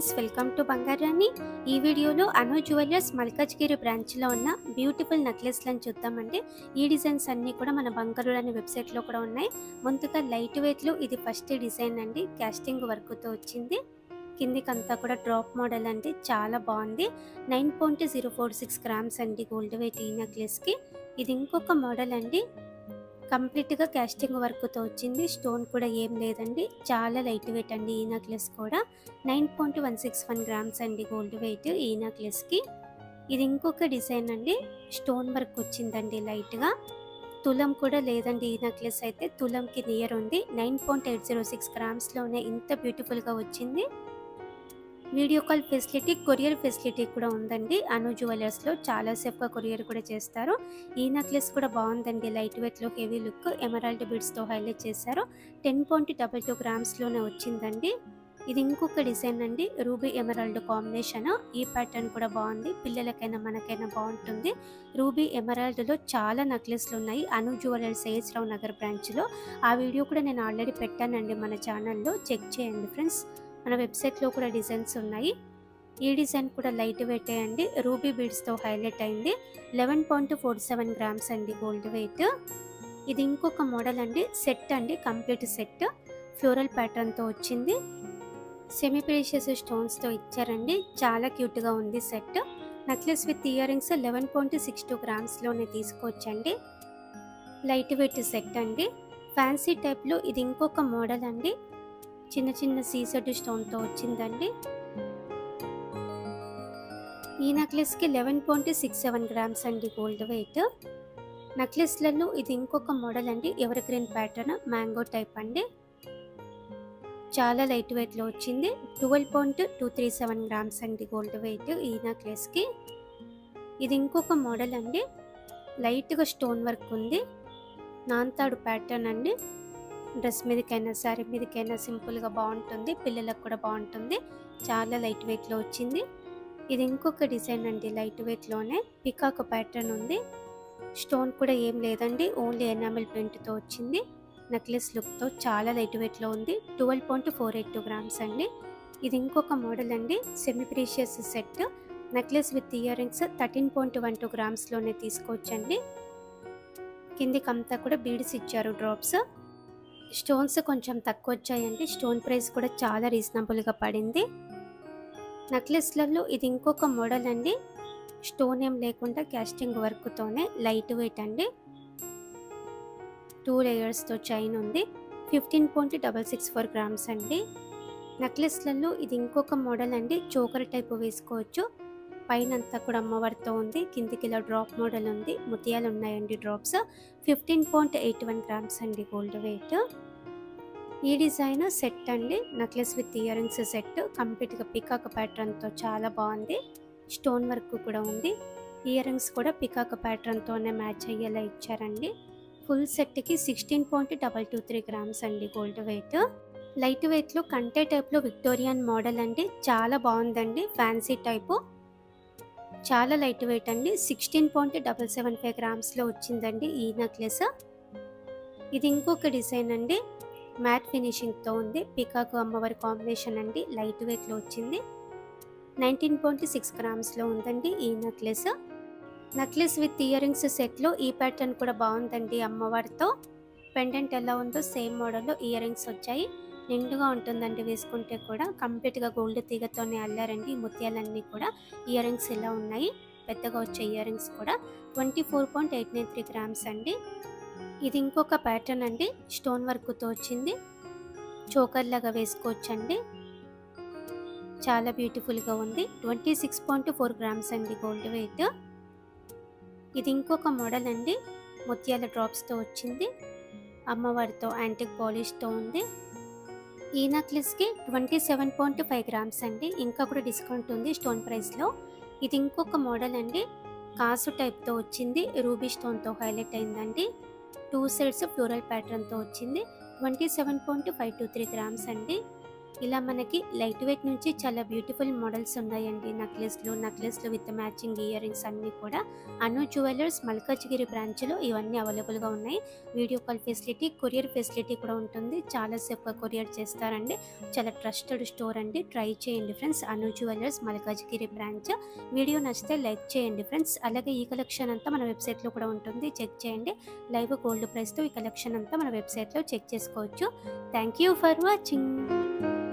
Friends, welcome to Bangarani. ఈ వీడియోలో అను jewellers Malkajgiri బ్రాంచ్లో ఉన్న బ్యూటిఫుల్ నెక్లెస్లను చూద్దామండి. ఈ డిజైన్స్ అన్నీ కూడా మన బంగారాణి వెబ్సైట్లో కూడా ఉన్నాయి. ముందుగా లైట్ వెయిట్లో ఇది ఫస్ట్ డిజైన్ అండి. కాస్టింగ్ వర్క్తో వచ్చింది. కిందికంతా కూడా డ్రాప్ మోడల్ అండి. చాలా బాగుంది. 9.046 గ్రామ్స్ అండి గోల్డ్ వెయిట్ ఈ నెక్లెస్కి. ఇది ఇంకొక మోడల్ అండి. కంప్లీట్గా కాస్టింగ్ వర్క్తో వచ్చింది. స్టోన్ కూడా ఏం లేదండి. చాలా లైట్ వెయిట్ అండి ఈ నెక్లెస్ కూడా. 9.161 గ్రామ్స్ అండి గోల్డ్ వెయిట్ ఈ నెక్లెస్కి. ఇది ఇంకొక డిజైన్ అండి. స్టోన్ వర్క్ వచ్చిందండి లైట్గా. తులం కూడా లేదండి ఈ నెక్లెస్ అయితే. తులంకి నియర్ ఉంది. 9.806 గ్రామ్స్లోనే ఇంత బ్యూటిఫుల్గా వచ్చింది. Video call facility, courier facility కూడా ఉందండి. అను జ్యువెలర్స్లో చాలా సేఫ్గా కొరియర్ కూడా చేస్తారు. ఈ నెక్లెస్ కూడా బాగుందండి. లైట్ వెయిట్లో హెవీ లుక్ ఎమరాల్డ్ బీడ్స్తో హైలైట్ చేశారు. 10.22 గ్రామ్స్లోనే వచ్చిందండి. ఇది ఇంకొక డిజైన్ అండి. Ruby emerald combination. ఈ ప్యాటర్న్ కూడా బాగుంది. పిల్లలకైనా మనకైనా బాగుంటుంది. రూబీ ఎమరాల్డ్లో చాలా నెక్లెస్లు ఉన్నాయి అను జ్యువెలర్స్ ఏఎస్ రావు నగర్ బ్రాంచ్లో. ఆ వీడియో కూడా నేను ఆల్రెడీ పెట్టానండి మన ఛానల్లో. చెక్ చేయండి ఫ్రెండ్స్. మన వెబ్సైట్లో కూడా డిజైన్స్ ఉన్నాయి. ఈ డిజైన్ కూడా లైట్ వెయిట్ అండి. రూబీ బీడ్స్తో హైలైట్ అయింది. 11.47 గ్రామ్స్ అండి గోల్డ్ వెయిట్. ఇది ఇంకొక మోడల్ అండి. సెట్ అండి. కంప్లీట్ సెట్ ఫ్లోరల్ ప్యాటర్న్తో వచ్చింది. సెమీ ప్రీషియస్ స్టోన్స్తో ఇచ్చారండి. చాలా క్యూట్గా ఉంది set. Necklace with ear rings 11.62 గ్రామ్స్లోనే తీసుకోవచ్చండి. లైట్ వెయిట్ సెట్ అండి. ఫ్యాన్సీ టైప్లో ఇది ఇంకొక మోడల్ అండి. చిన్న చిన్న సీసెడ్ స్టోన్తో వచ్చిందండి. ఈ నెక్లెస్కి 11.67 గ్రామ్స్ అండి గోల్డ్ వెయిట్. నెక్లెస్లలో ఇది ఇంకొక మోడల్ అండి. Ever green pattern mango type అండి. చాలా లైట్ వెయిట్లో వచ్చింది. 12.237 గ్రామ్స్ అండి గోల్డ్ వెయిట్ ఈ నెక్లెస్కి. ఇది ఇంకొక మోడల్ అండి. లైట్గా స్టోన్ వర్క్ ఉంది. నాంతాడు ప్యాటర్న్ అండి. డ్రెస్ మీదకైనా శారీ మీదకైనా సింపుల్గా బాగుంటుంది. పిల్లలకు కూడా బాగుంటుంది. చాలా లైట్ వెయిట్లో వచ్చింది. ఇది ఇంకొక డిజైన్ అండి. లైట్ వెయిట్లోనే పికాక్ ప్యాటర్న్ ఉంది. స్టోన్ కూడా ఏం లేదండి. ఓన్లీ ఎనామిల్ ప్రింట్తో వచ్చింది. నెక్లెస్ లుక్తో చాలా లైట్ వెయిట్లో ఉంది. 12.482 గ్రామ్స్ అండి. ఇది ఇంకొక మోడల్ అండి. Semi precious set. Necklace with ear rings 13.12 గ్రామ్స్లోనే తీసుకోవచ్చండి. కిందికంతా కూడా బీడ్స్ ఇచ్చారు డ్రాప్స్. స్టోన్స్ కొంచెం తక్కువ వచ్చాయండి. స్టోన్ ప్రైస్ కూడా చాలా రీజనబుల్గా పడింది. నెక్లెస్లలో ఇది ఇంకొక మోడల్ అండి. స్టోన్ ఏం లేకుండా కాస్టింగ్ వర్క్తోనే లైట్ వెయిట్ అండి. 2 లేయర్స్తో చైన్ ఉంది. 15.664 గ్రామ్స్ అండి. నెక్లెస్లలో ఇది ఇంకొక మోడల్ అండి. చోకర్ టైప్ వేసుకోవచ్చు. పైన అంతా కూడా అమ్మవారితో ఉంది. కిందికి ఇలా డ్రాప్ మోడల్ ఉంది. ముత్యాలు ఉన్నాయండి డ్రాప్స్. 15.81 గ్రామ్స్ అండి గోల్డ్ వెయిట్. ఈ డిజైన్ సెట్ అండి. Necklace with ear rings set. కంప్లీట్గా పికాక్ ప్యాటర్న్తో చాలా బాగుంది. స్టోన్ వర్క్ కూడా ఉంది. ఇయర్ రింగ్స్ కూడా పికాక్ ప్యాటర్న్తోనే మ్యాచ్ అయ్యేలా ఇచ్చారండి. ఫుల్ సెట్కి 16.223 గ్రామ్స్ అండి గోల్డ్ వెయిట్. లైట్ వెయిట్లో కంటే టైప్లో విక్టోరియన్ మోడల్ అండి. చాలా బాగుందండి. Fancy type. చాలా లైట్ వెయిట్ అండి. 16.775 గ్రామ్స్లో వచ్చిందండి ఈ నెక్లెస్. ఇది ఇంకొక డిజైన్ అండి. మ్యాట్ ఫినిషింగ్తో ఉంది. పికాక్ అమ్మవారి కాంబినేషన్ అండి. లైట్ వెయిట్లో వచ్చింది. 19.6 గ్రామ్స్లో ఉందండి ఈ necklace. Necklace with ear rings సెట్లో ఈ ప్యాటర్న్ కూడా బాగుందండి. అమ్మవారితో పెండెంట్ ఎలా ఉందో సేమ్ మోడల్లో ఇయర్ రింగ్స్ వచ్చాయి. నిండుగా ఉంటుందండి వేసుకుంటే కూడా. కంప్లీట్గా గోల్డ్ తీగతోనే అల్లారండి ఈ ముత్యాలన్నీ కూడా. ఇయర్ రింగ్స్ ఇలా ఉన్నాయి. పెద్దగా వచ్చే ఇయర్ రింగ్స్ కూడా. 24.893 గ్రామ్స్ అండి. ఇది ఇంకొక ప్యాటర్న్ అండి. స్టోన్ వర్క్తో వచ్చింది. చోకర్ లాగా వేసుకోవచ్చండి. చాలా బ్యూటిఫుల్గా ఉంది. 26.4 గ్రామ్స్ అండి గోల్డ్ వెయిట్. ఇది ఇంకొక మోడల్ అండి. ముత్యాల డ్రాప్స్తో వచ్చింది. అమ్మవారితో యాంటిక్ పాలిష్తో ఉంది. ఈ నెక్లెస్కి 27.5 గ్రామ్స్ అండి. ఇంకా కూడా డిస్కౌంట్ ఉంది స్టోన్ ప్రైస్లో. ఇది ఇంకొక మోడల్ అండి. కాసు టైప్తో వచ్చింది. రూబీ స్టోన్తో హైలైట్ అయిందండి. 2 సైడ్స్ ఫ్లోరల్ ప్యాటర్న్తో వచ్చింది. 27.523 గ్రామ్స్ అండి. ఇలా మనకి లైట్ వెయిట్ నుంచి చాలా బ్యూటిఫుల్ మోడల్స్ ఉన్నాయండి. నెక్లెస్లు విత్ మ్యాచింగ్ ఇయర్ రింగ్స్ అన్నీ కూడా అను జ్యువెలర్స్ మల్కాజ్గిరి బ్రాంచ్లో ఇవన్నీ అవైలబుల్గా ఉన్నాయి. Video call facility, courier facility కూడా ఉంటుంది. చాలా సేపుగా కొరియర్ చేస్తారండి. చాలా ట్రస్టెడ్ స్టోర్ అండి. ట్రై చేయండి ఫ్రెండ్స్. అను జ్యువెలర్స్ మల్కాజ్గిరి బ్రాంచ్. వీడియో నచ్చితే లైక్ చేయండి ఫ్రెండ్స్. అలాగే ఈ కలెక్షన్ అంతా మన వెబ్సైట్లో కూడా ఉంటుంది, చెక్ చేయండి. లైవ్ గోల్డ్ ప్రైస్తో ఈ కలెక్షన్ అంతా మన వెబ్సైట్లో చెక్ చేసుకోవచ్చు. Thank you for watching.